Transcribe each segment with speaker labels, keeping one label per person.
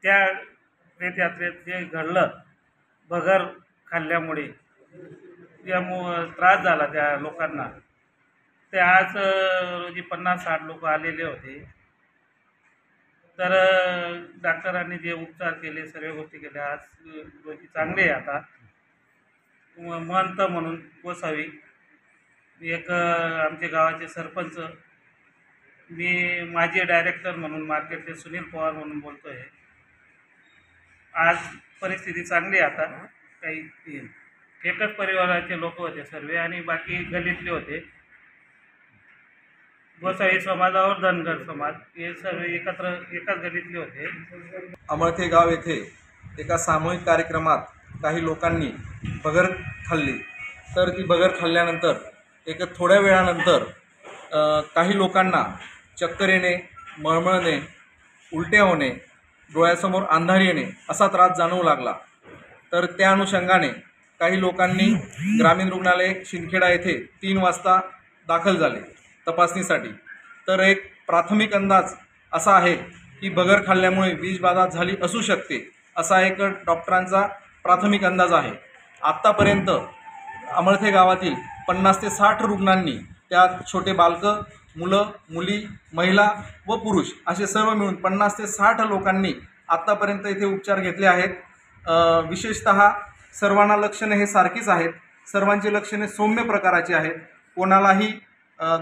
Speaker 1: त्या रथयात्रेत जे घडलं भगर खाल्ल्यामुळे त्रास झाला त्या लोकांना, ते आज रोजी 50-60 लोक आलेले होते। तर डॉक्टरांनी जे उपचार केले, सर्व गोष्टी केल्या, आज रोजी चांगले आहे। आता महंत म्हणून गोसावी एक आमच्या गावाचे सरपंच, मी माजी डायरेक्टर म्हणून मार्केटचे सुनील पवार म्हणून बोलतो आहे। आज परिस्थिती चांगली आहे। आता काही एकच परिवाराचे लोक होते सर्व आणि बाकी गल्लीतले होते। गोसावी समाज और धनगर समाज हे सर्व एकत्र एकाच गल्लीतले होते।
Speaker 2: अमळथे गाव येथे एका सामूहिक कार्यक्रमात काही लोकांनी भगर खाल्ली। तर ती भगर खाल्ल्यानंतर एक थोड्या वेळानंतर काही लोकांना चक्कर येणे, मळमळणे, उलट्या होणे, डोळ्यासमोर अंधारी येणे असा त्रास जाणवू लागला। तर त्या अनुषंगाने काही लोकांनी ग्रामीण रुग्णालय शिंदखेडा येथे 3 वाजता दाखल झाले तपासणीसाठी। तर एक प्राथमिक अंदाज असा आहे की भगर खाल्ल्यामुळे विषबाधा झाली असू शकते, असा एक डॉक्टरांचा प्राथमिक अंदाज आहे। आत्तापर्यंत अमळथे गावातील 50 ते 60 रुग्णांनी, त्यात छोटे बालकं, मुलं, मुली, महिला व पुरुष असे सर्व मिळून 50 ते 60 लोकांनी आत्तापर्यंत इथे उपचार घेतले आहेत। विशेषतः सर्वांना लक्षणे हे सारखीच आहेत। सर्वांची लक्षणे सौम्य प्रकाराची आहेत। कोणालाही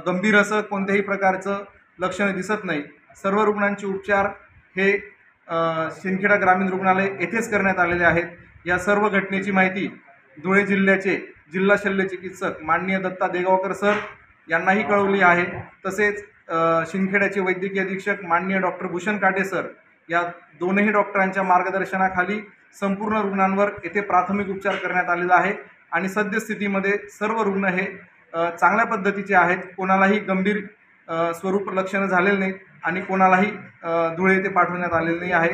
Speaker 2: गंभीर असं कोणत्याही प्रकारचं लक्षणे दिसत नाही। सर्व रुग्णांचे उपचार हे शिंदखेडा ग्रामीण रुग्णालय येथेच करण्यात आलेले आहेत। या सर्व घटनेची माहिती धुळे जिल्ह्याचे जिल्हा शल्य चिकित्सक माननीय दत्ता देगावकर सर यांनाही कळवली आहे। तसेच शिंदखेड्याचे वैद्यकीय अधीक्षक माननीय डॉक्टर भूषण काटे सर या दोनही डॉक्टरांच्या मार्गदर्शनाखाली संपूर्ण रुग्णांवर येथे प्राथमिक उपचार करण्यात आलेला आहे आणि सद्यस्थितीमध्ये सर्व रुग्ण हे चांगल्या पद्धतीचे आहेत। कोणालाही गंभीर स्वरूप लक्षणं झालेले नाहीत आणि कोणालाही धुळे येथे पाठवण्यात आलेले नाही आहे।